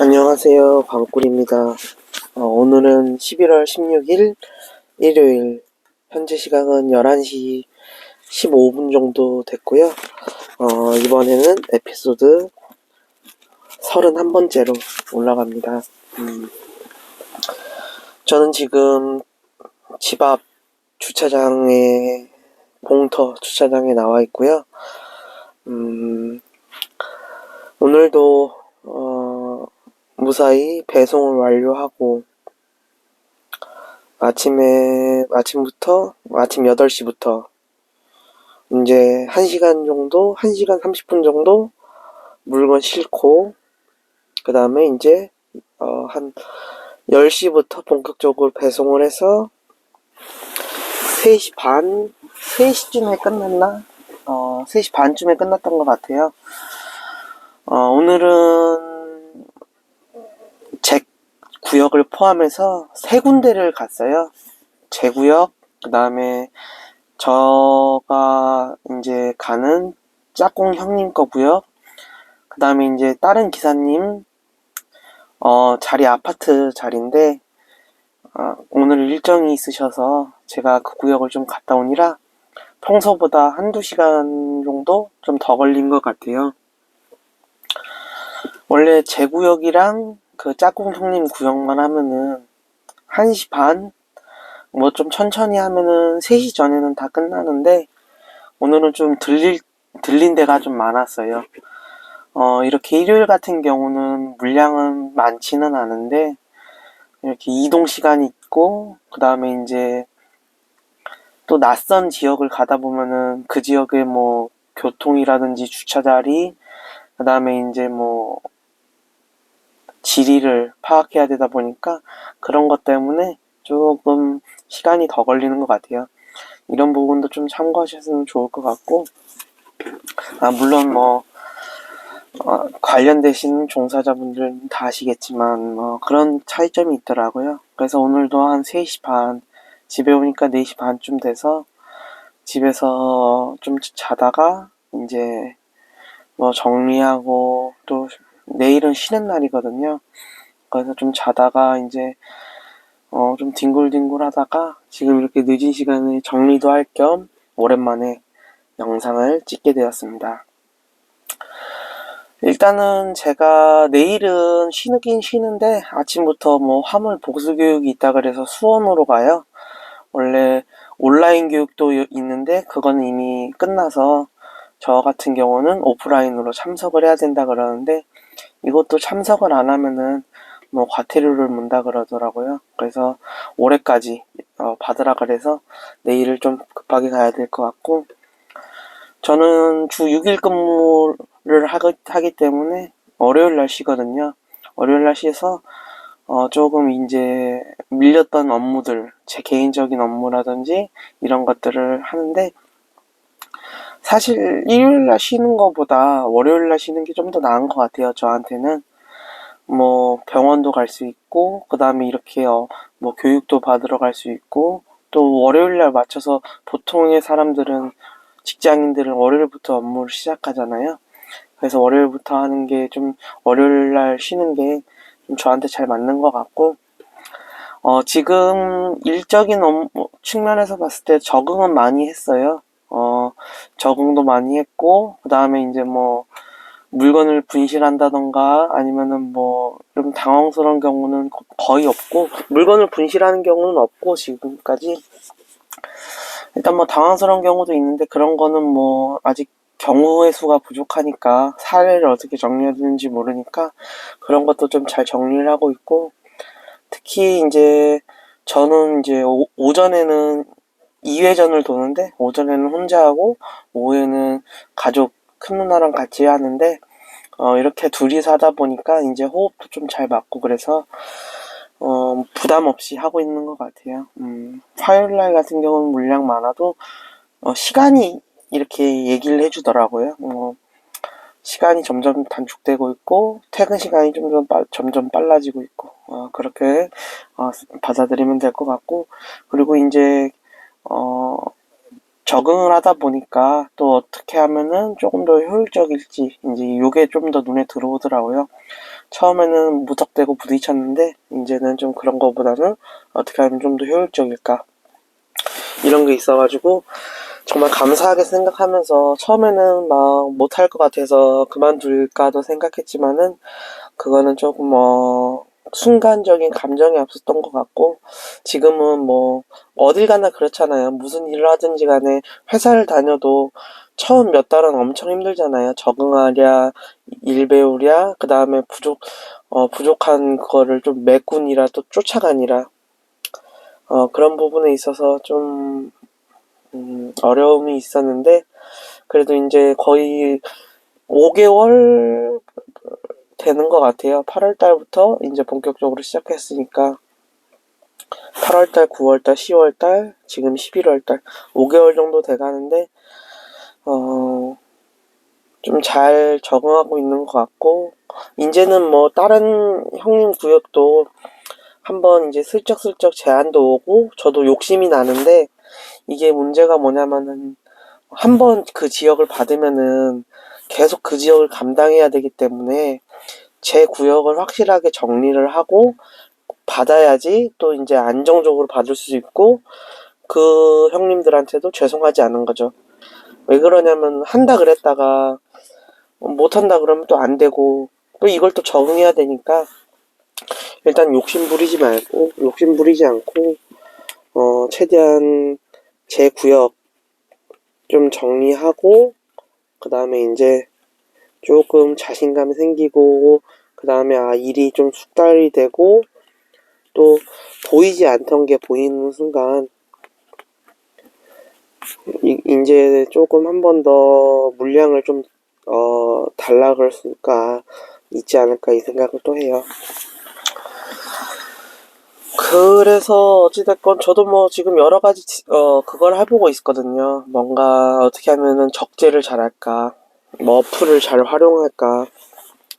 안녕하세요. 방꿀입니다. 오늘은 11월 16일 일요일, 현재 시각은 11시 15분 정도 됐고요. 이번에는 에피소드 31번째로 올라갑니다. 저는 지금 집 앞 주차장에, 공터 주차장에 나와 있고요. 오늘도 무사히 배송을 완료하고 아침 8시부터 이제 1시간 30분 정도 물건 싣고, 그 다음에 이제 한 10시부터 본격적으로 배송을 해서 3시 반, 3시쯤에 끝났나? 3시 반쯤에 끝났던 것 같아요. 오늘은 제 구역을 포함해서 3군데를 갔어요. 제 구역, 그 다음에 저가 이제 가는 짝꿍 형님 거 구역, 그 다음에 이제 다른 기사님 자리 아파트 자리인데 오늘 일정이 있으셔서 제가 그 구역을 좀 갔다 오니라 평소보다 한두 시간 정도 좀 더 걸린 것 같아요. 원래 제 구역이랑 그 짝꿍 형님 구역만 하면은 1시 반, 뭐 좀 천천히 하면은 3시 전에는 다 끝나는데 오늘은 좀 들린 데가 좀 많았어요. 이렇게 일요일 같은 경우는 물량은 많지는 않은데 이렇게 이동 시간이 있고, 그 다음에 이제 또 낯선 지역을 가다 보면은 그 지역의 뭐 교통이라든지 주차 자리, 그 다음에 이제 뭐 지리를 파악해야 되다 보니까 그런 것 때문에 조금 시간이 더 걸리는 것 같아요. 이런 부분도 좀 참고하셨으면 좋을 것 같고, 물론 뭐 관련되신 종사자분들은 다 아시겠지만 그런 차이점이 있더라고요. 그래서 오늘도 한 3시 반, 집에 오니까 4시 반쯤 돼서 집에서 좀 자다가 이제 뭐 정리하고, 또 내일은 쉬는 날이거든요. 그래서 좀 자다가 이제 좀 뒹굴뒹굴 하다가 지금 이렇게 늦은 시간에 정리도 할 겸 오랜만에 영상을 찍게 되었습니다. 일단은 제가 내일은 쉬긴 쉬는데 아침부터 뭐 화물 복수 교육이 있다 그래서 수원으로 가요. 원래 온라인 교육도 있는데 그건 이미 끝나서 저 같은 경우는 오프라인으로 참석을 해야 된다 그러는데, 이것도 참석을 안 하면은 뭐 과태료를 문다 그러더라고요. 그래서 올해까지 받으라 그래서 내일을 좀 급하게 가야 될 것 같고, 저는 주 6일 근무를 하기 때문에 월요일 날 쉬거든요. 월요일 날 쉬어서 조금 이제 밀렸던 업무들, 제 개인적인 업무라든지 이런 것들을 하는데, 사실 일요일 날 쉬는 것보다 월요일 날 쉬는 게 좀 더 나은 것 같아요. 저한테는 뭐 병원도 갈 수 있고, 그 다음에 이렇게 뭐 교육도 받으러 갈 수 있고, 또 월요일 날 맞춰서 보통의 사람들은, 직장인들은 월요일부터 업무를 시작하잖아요. 그래서 월요일부터 하는 게 좀, 월요일 날 쉬는 게 좀 저한테 잘 맞는 것 같고, 지금 일적인 측면에서 봤을 때 적응은 많이 했어요. 적응도 많이 했고, 그 다음에 이제 뭐 물건을 분실한다던가 아니면은 뭐 좀 당황스러운 경우는 거의 없고, 물건을 분실하는 경우는 없고 지금까지. 일단 뭐 당황스러운 경우도 있는데 그런 거는 뭐 아직 경우의 수가 부족하니까, 사례를 어떻게 정리해야 되는지 모르니까 그런 것도 좀 잘 정리를 하고 있고, 특히 이제 저는 이제 오전에는 2회전을 도는데, 오전에는 혼자 하고 오후에는 가족 큰 누나랑 같이 하는데, 이렇게 둘이서 하다 보니까 이제 호흡도 좀 잘 맞고, 그래서 부담 없이 하고 있는 것 같아요. 화요일 날 같은 경우는 물량 많아도 시간이 이렇게 얘기를 해주더라고요. 시간이 점점 단축되고 있고, 퇴근 시간이 점점 빨라지고 있고, 그렇게 받아들이면 될 것 같고, 그리고 이제 적응을 하다 보니까 또 어떻게 하면은 조금 더 효율적일지, 이제 요게 좀 더 눈에 들어오더라고요. 처음에는 무턱대고 부딪혔는데 이제는 좀 그런 거보다는 어떻게 하면 좀 더 효율적일까 이런 게 있어가지고 정말 감사하게 생각하면서 처음에는 막 못할 것 같아서 그만둘까도 생각했지만은 그거는 조금 순간적인 감정이 앞섰던 것 같고 지금은 뭐 어딜 가나 그렇잖아요. 무슨 일을 하든지 간에 회사를 다녀도 처음 몇 달은 엄청 힘들잖아요. 적응하랴, 일 배우랴, 그 다음에 부족한 그거를 좀 메꾸니라 또 쫓아가니라 그런 부분에 있어서 좀 어려움이 있었는데 그래도 이제 거의 5개월 되는 것 같아요. 8월 달부터 이제 본격적으로 시작했으니까 8월 달, 9월 달, 10월 달, 지금 11월 달 5개월 정도 돼가는데 좀 잘 적응하고 있는 것 같고 이제는 뭐 다른 형님 구역도 한번 이제 슬쩍슬쩍 제안도 오고 저도 욕심이 나는데 이게 문제가 뭐냐면은 한번 그 지역을 받으면은 계속 그 지역을 감당해야 되기 때문에 제 구역을 확실하게 정리를 하고 받아야지 또 이제 안정적으로 받을 수 있고 그 형님들한테도 죄송하지 않은 거죠. 왜 그러냐면 한다 그랬다가 못한다 그러면 또 안 되고 또 이걸 또 적응해야 되니까 일단 욕심 부리지 않고 최대한 제 구역 좀 정리하고 그 다음에 이제 조금 자신감이 생기고 그 다음에 일이 좀 숙달이 되고 또 보이지 않던 게 보이는 순간 이제 조금 한 번 더 물량을 좀 달라 그럴 수가 있지 않을까 이 생각을 또 해요. 그래서 어찌됐건 저도 뭐 지금 여러 가지 그걸 해보고 있거든요. 뭔가 어떻게 하면은 적재를 잘할까, 뭐 어플을 잘 활용할까,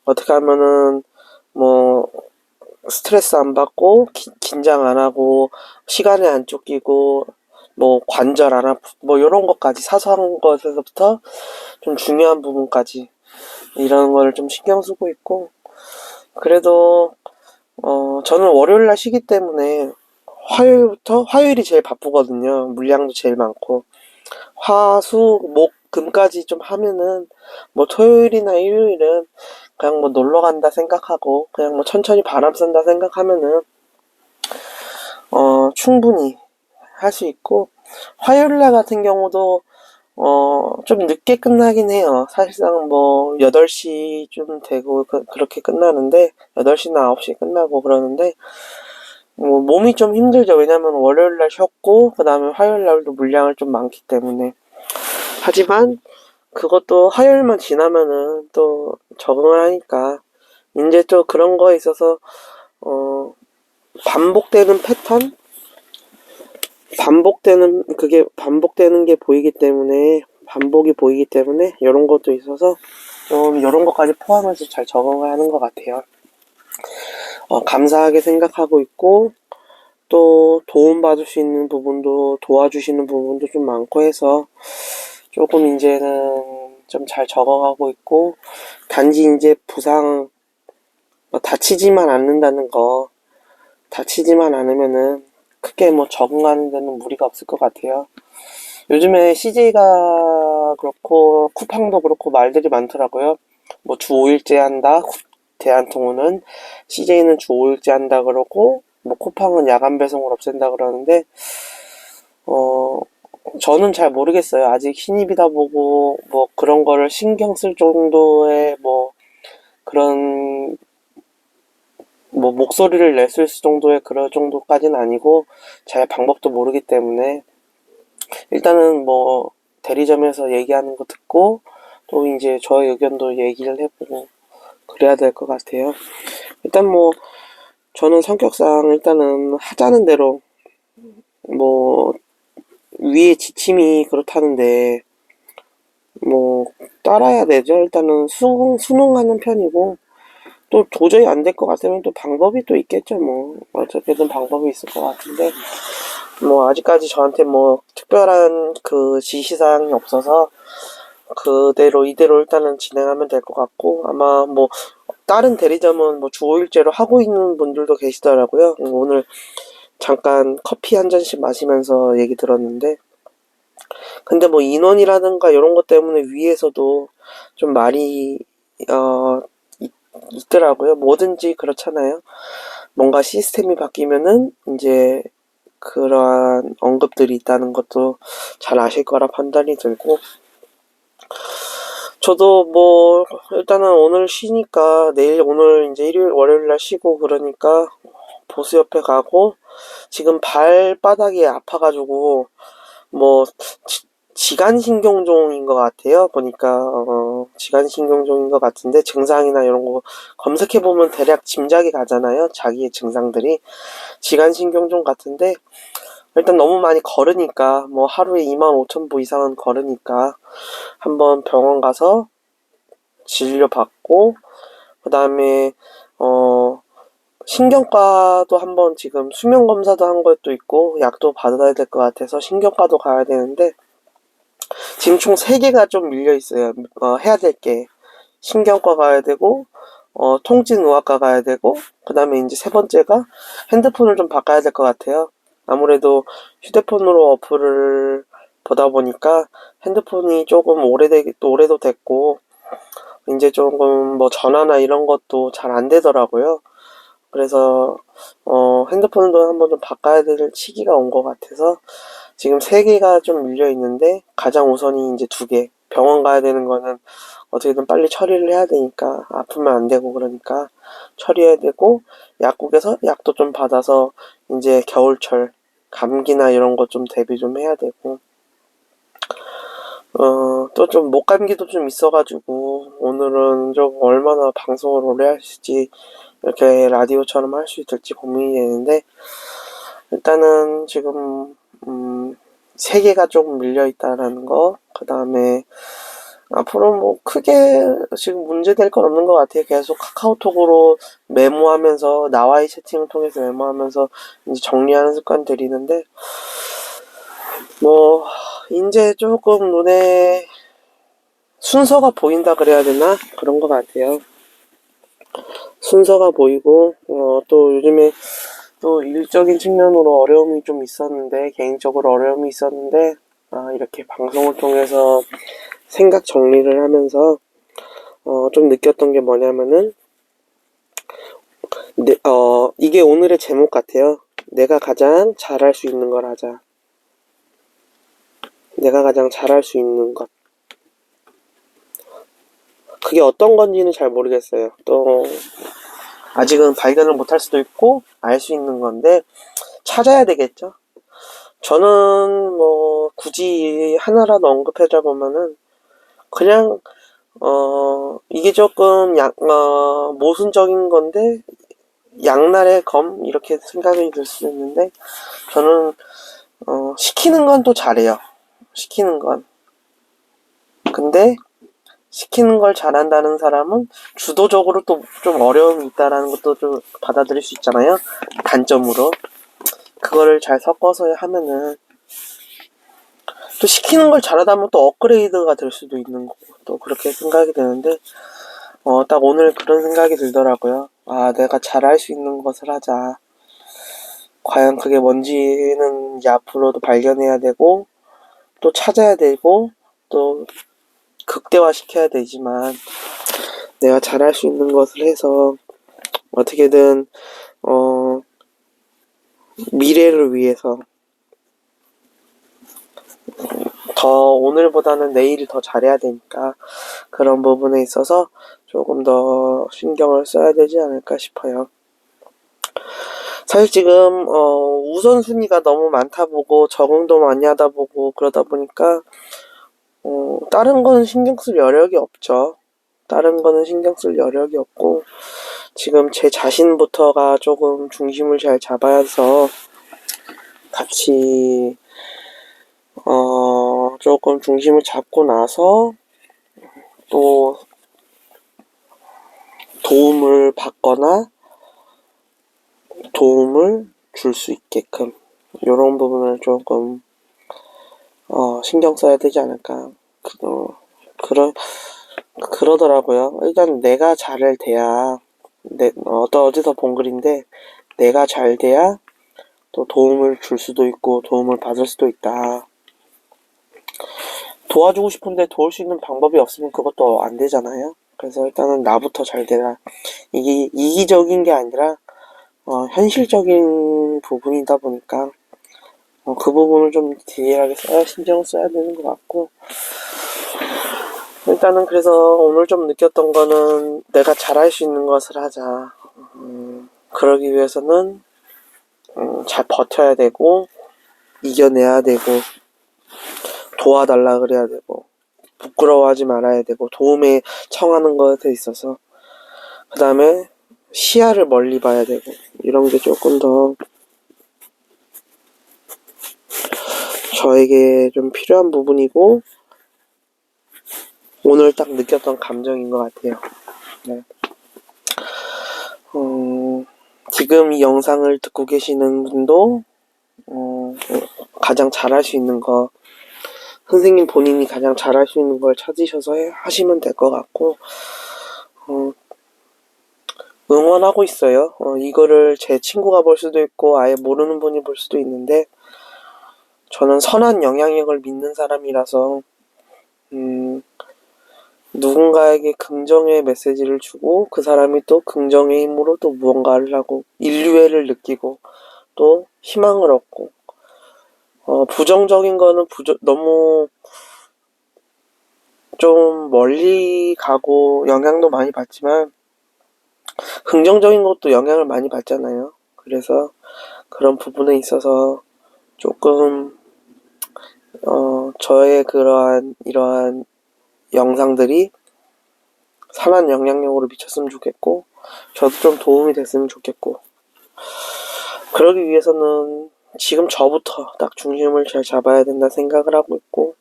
어떻게 하면은 뭐 스트레스 안 받고 긴장 안 하고 시간에 안 쫓기고 뭐 관절 안 아프 뭐 이런 것까지 사소한 것에서부터 좀 중요한 부분까지 이런 걸 좀 신경 쓰고 있고 그래도 저는 월요일날 쉬기 때문에 화요일이 제일 바쁘거든요. 물량도 제일 많고 화, 수, 목, 금까지 좀 하면은 뭐 토요일이나 일요일은 그냥 뭐 놀러 간다 생각하고 그냥 뭐 천천히 바람 쐰다 생각하면은 충분히 할 수 있고 화요일날 같은 경우도 좀 늦게 끝나긴 해요. 사실상 뭐 8시쯤 되고 그렇게 끝나는데 8시나 9시에 끝나고 그러는데 뭐 몸이 좀 힘들죠. 왜냐면 월요일날 쉬었고 그 다음에 화요일날도 물량을 좀 많기 때문에 하지만 그것도 화요일만 지나면은 또 적응을 하니까 이제 또 그런 거에 있어서 반복되는 패턴? 반복되는 게 보이기 때문에 반복이 보이기 때문에 이런 것도 있어서 이런 것까지 포함해서 잘 적응을 하는 것 같아요. 감사하게 생각하고 있고 또 도움받을 수 있는 부분도 도와주시는 부분도 좀 많고 해서 조금 이제는 좀 잘 적응하고 있고 단지 이제 부상 다치지만 않으면은 크게 뭐 적응하는 데는 무리가 없을 것 같아요. 요즘에 CJ가 그렇고 쿠팡도 그렇고 말들이 많더라고요. 뭐 주 5일째 한다. 대한통운은 CJ는 주 5일째 한다 그러고 뭐 쿠팡은 야간 배송을 없앤다 그러는데 저는 잘 모르겠어요. 아직 신입이다 보고 뭐 그런 거를 신경 쓸 정도의 뭐 그런 뭐 목소리를 냈을 정도의 그런 정도까지는 아니고 잘 방법도 모르기 때문에 일단은 뭐 대리점에서 얘기하는 거 듣고 또 이제 저의 의견도 얘기를 해보고 그래야 될 것 같아요. 일단 뭐 저는 성격상 일단은 하자는 대로 뭐 위에 지침이 그렇다는데 뭐 따라야 되죠. 일단은 순응하는 편이고 또 도저히 안 될 것 같으면 또 방법이 또 있겠죠. 뭐 어떻게든 방법이 있을 것 같은데 뭐 아직까지 저한테 뭐 특별한 그 지시사항이 없어서 그대로 이대로 일단은 진행하면 될 것 같고 아마 뭐 다른 대리점은 뭐 주 5일제로 하고 있는 분들도 계시더라고요. 오늘 잠깐 커피 한 잔씩 마시면서 얘기 들었는데, 근데 뭐 인원이라든가 이런 것 때문에 위에서도 좀 말이 있더라고요. 뭐든지 그렇잖아요. 뭔가 시스템이 바뀌면은 이제 그러한 언급들이 있다는 것도 잘 아실 거라 판단이 들고, 저도 뭐 일단은 오늘 쉬니까 내일 오늘 이제 일요일 월요일 날 쉬고 그러니까 보수 옆에 가고, 지금 발바닥이 아파가지고 뭐 지간신경종인 것 같아요. 보니까 지간신경종인 것 같은데, 증상이나 이런 거 검색해 보면 대략 짐작이 가잖아요. 자기의 증상들이 지간신경종 같은데, 일단 너무 많이 걸으니까 뭐 하루에 25,000보 이상은 걸으니까 한번 병원 가서 진료 받고, 그 다음에 신경과도 한번 지금 수면 검사도 한 것도 있고 약도 받아야 될 것 같아서 신경과도 가야 되는데, 지금 총 3개가 좀 밀려 있어요. 해야 될 게 신경과 가야 되고, 통증의학과 가야 되고, 그 다음에 이제 3번째가 핸드폰을 좀 바꿔야 될 것 같아요. 아무래도 휴대폰으로 어플을 보다 보니까 핸드폰이 조금 오래도 됐고, 이제 조금 뭐 전화나 이런 것도 잘 안 되더라고요. 그래서 핸드폰도 한번 좀 바꿔야 될 시기가 온 것 같아서 지금 3개가 좀 밀려 있는데, 가장 우선이 이제 2개. 병원 가야 되는 거는 어떻게든 빨리 처리를 해야 되니까, 아프면 안 되고 그러니까 처리해야 되고, 약국에서 약도 좀 받아서 이제 겨울철 감기나 이런 거 좀 대비 좀 해야 되고, 또 좀 목감기도 좀 있어가지고 오늘은 좀 얼마나 방송을 오래 할지, 이렇게 라디오처럼 할 수 있을지 고민이 되는데, 일단은 지금 3개가 조금 밀려있다라는 거, 그 다음에 앞으로 뭐 크게 지금 문제될 건 없는 것 같아요. 계속 카카오톡으로 메모하면서, 나와의 채팅을 통해서 메모하면서 이제 정리하는 습관 들이는데, 뭐 이제 조금 눈에 순서가 보인다 그래야 되나? 그런 것 같아요. 순서가 보이고, 또 요즘에 또 일적인 측면으로 어려움이 좀 있었는데, 개인적으로 어려움이 있었는데, 이렇게 방송을 통해서 생각 정리를 하면서 좀 느꼈던 게 뭐냐면은, 이게 오늘의 제목 같아요. 내가 가장 잘할 수 있는 걸 하자. 내가 가장 잘할 수 있는 것. 그게 어떤 건지는 잘 모르겠어요. 또 아직은 발견을 못할 수도 있고 알 수 있는 건데, 찾아야 되겠죠. 저는 뭐 굳이 하나라도 언급하자 보면은, 그냥 이게 조금 모순적인 건데 양날의 검 이렇게 생각이 들 수 있는데, 저는 시키는 건 또 잘해요. 시키는 건. 근데 시키는 걸 잘한다는 사람은 주도적으로 또 좀 어려움이 있다라는 것도 좀 받아들일 수 있잖아요. 단점으로. 그거를 잘 섞어서 하면은, 또 시키는 걸 잘하다 보면 또 업그레이드가 될 수도 있는 거고, 또 그렇게 생각이 되는데, 딱 오늘 그런 생각이 들더라고요. 내가 잘할 수 있는 것을 하자. 과연 그게 뭔지는 이제 앞으로도 발견해야 되고, 또 찾아야 되고, 또 극대화시켜야 되지만, 내가 잘할 수 있는 것을 해서 어떻게든 미래를 위해서 더 오늘보다는 내일 더 잘해야 되니까, 그런 부분에 있어서 조금 더 신경을 써야 되지 않을까 싶어요. 사실 지금 우선순위가 너무 많다 보고 적응도 많이 하다 보고 그러다 보니까 다른 거는 신경 쓸 여력이 없죠. 다른 거는 신경 쓸 여력이 없고, 지금 제 자신부터가 조금 중심을 잘 잡아야 해서 같이 조금 중심을 잡고 나서 또 도움을 받거나 도움을 줄 수 있게끔, 이런 부분을 조금 신경 써야 되지 않을까. 그런 그러더라고요. 일단 내가 잘 돼야, 어디서 본 글인데, 내가 잘 돼야 또 도움을 줄 수도 있고, 도움을 받을 수도 있다. 도와주고 싶은데 도울 수 있는 방법이 없으면 그것도 안 되잖아요. 그래서 일단은 나부터 잘 되라. 이게 이기적인 게 아니라, 현실적인 부분이다 보니까, 그 부분을 좀 디테일하게 신경을 써야 되는 것 같고, 일단은 그래서 오늘 좀 느꼈던 거는 내가 잘할 수 있는 것을 하자. 그러기 위해서는 잘 버텨야 되고 이겨내야 되고 도와달라 그래야 되고 부끄러워하지 말아야 되고 도움에 청하는 것에 있어서 그 다음에 시야를 멀리 봐야 되고 이런 게 조금 더 저에게 좀 필요한 부분이고 오늘 딱 느꼈던 감정인 것 같아요. 네. 지금 이 영상을 듣고 계시는 분도 가장 잘할 수 있는 거 선생님 본인이 가장 잘할 수 있는 걸 찾으셔서 하시면 될 것 같고 응원하고 있어요. 이거를 제 친구가 볼 수도 있고 아예 모르는 분이 볼 수도 있는데 저는 선한 영향력을 믿는 사람이라서 누군가에게 긍정의 메시지를 주고 그 사람이 또 긍정의 힘으로 또 무언가를 하고 인류애를 느끼고 또 희망을 얻고 부정적인 거는 너무 좀 멀리 가고 영향도 많이 받지만 긍정적인 것도 영향을 많이 받잖아요. 그래서 그런 부분에 있어서 조금 저의 이러한 영상들이 선한 영향력으로 미쳤으면 좋겠고 저도 좀 도움이 됐으면 좋겠고 그러기 위해서는 지금 저부터 딱 중심을 잘 잡아야 된다 생각을 하고 있고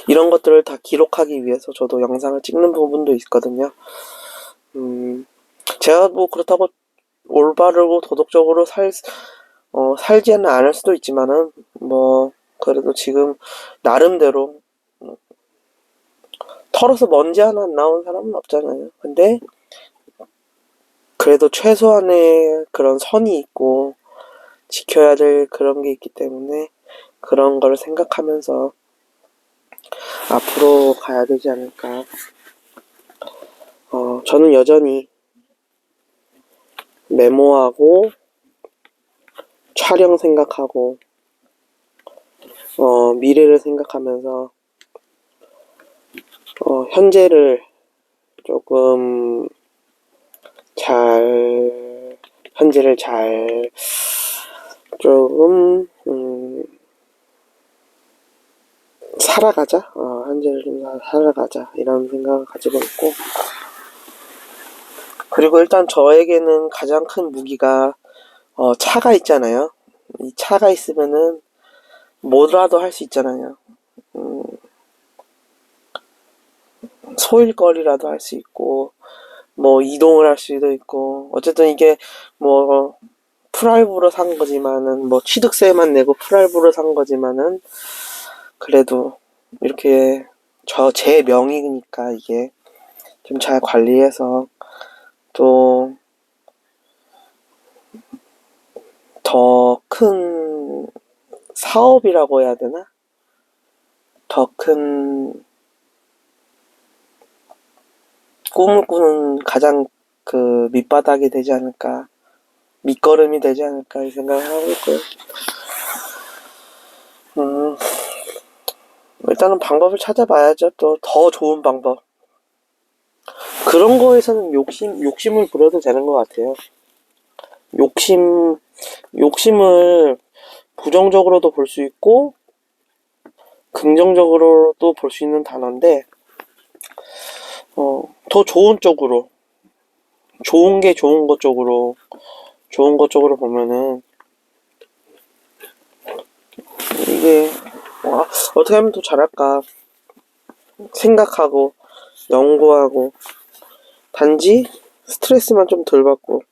이런 것들을 다 기록하기 위해서 저도 영상을 찍는 부분도 있거든요. 제가 뭐 그렇다고 올바르고 도덕적으로 살지는 않을 수도 있지만은 뭐 그래도 지금 나름대로 털어서 먼지 하나 안 나온 사람은 없잖아요. 근데 그래도 최소한의 그런 선이 있고 지켜야 될 그런 게 있기 때문에 그런 걸 생각하면서 앞으로 가야 되지 않을까. 저는 여전히 메모하고 촬영 생각하고 미래를 생각하면서 현재를 조금 현재를 잘 조금 살아가자. 현재를 좀 살아가자 이런 생각을 가지고 있고 그리고 일단 저에게는 가장 큰 무기가 차가 있잖아요. 이 차가 있으면은 뭐라도 할 수 있잖아요. 소일거리라도 할 수 있고 뭐 이동을 할 수도 있고 어쨌든 이게 뭐 풀할부로 산 거지만은 뭐 취득세만 내고 풀할부로 산 거지만은 그래도 이렇게 제 명의니까 이게 좀 잘 관리해서 또 더 큰 사업이라고 해야 되나? 더 큰 꿈을 꾸는 가장 그 밑바닥이 되지 않을까 밑거름이 되지 않을까 이 생각을 하고 있고요. 일단은 방법을 찾아봐야죠. 또 더 좋은 방법. 그런 거에서는 욕심을 부려도 되는 것 같아요. 욕심을 부정적으로도 볼 수 있고, 긍정적으로도 볼 수 있는 단어인데, 더 좋은 쪽으로, 좋은 것 쪽으로 보면은, 이게, 어떻게 하면 더 잘할까 생각하고, 연구하고, 단지 스트레스만 좀 덜 받고,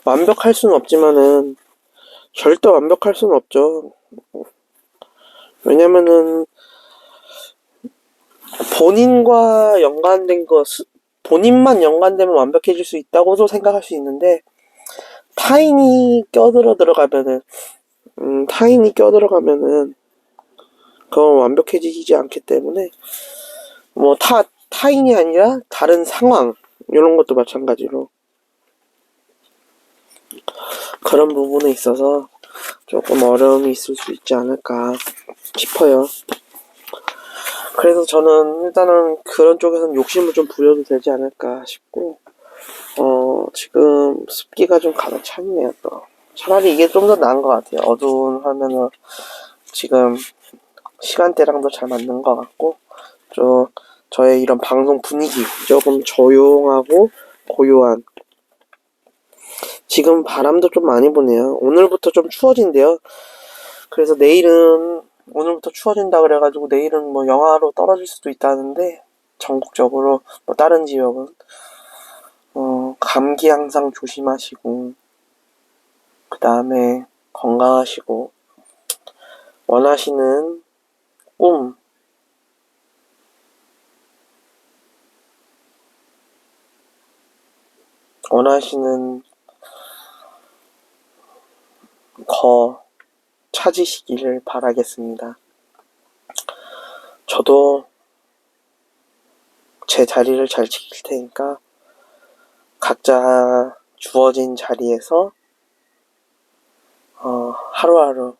완벽할 수는 없지만은, 절대 완벽할 수는 없죠. 왜냐면은, 본인과 연관된 거, 본인만 연관되면 완벽해질 수 있다고도 생각할 수 있는데, 타인이 껴들어가면은, 그건 완벽해지지 않기 때문에, 뭐, 타인이 아니라 다른 상황, 이런 것도 마찬가지로. 그런 부분에 있어서 조금 어려움이 있을 수 있지 않을까 싶어요. 그래서 저는 일단은 그런 쪽에서는 욕심을 좀 부려도 되지 않을까 싶고, 지금 습기가 좀 가득 차 있네요, 또. 차라리 이게 좀 더 나은 것 같아요. 어두운 화면은 지금 시간대랑도 잘 맞는 것 같고, 저의 이런 방송 분위기, 조금 조용하고 고요한. 지금 바람도 좀 많이 부네요. 오늘부터 좀 추워진대요. 그래서 오늘부터 추워진다 그래가지고 내일은 뭐 영하로 떨어질 수도 있다는데, 전국적으로, 뭐 다른 지역은, 감기 항상 조심하시고, 그 다음에 건강하시고, 원하시는 꿈, 원하시는 거 찾으시기를 바라겠습니다. 저도 제 자리를 잘 지킬 테니까 각자 주어진 자리에서 하루하루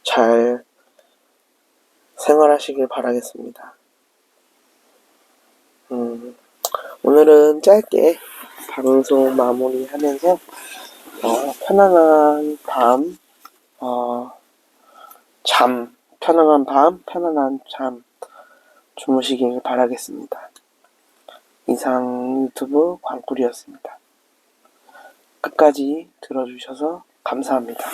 잘 생활하시길 바라겠습니다. 오늘은 짧게 방송 마무리하면서 편안한 밤, 편안한 잠 주무시길 바라겠습니다. 이상 유튜브 광꿀이었습니다. 끝까지 들어주셔서 감사합니다.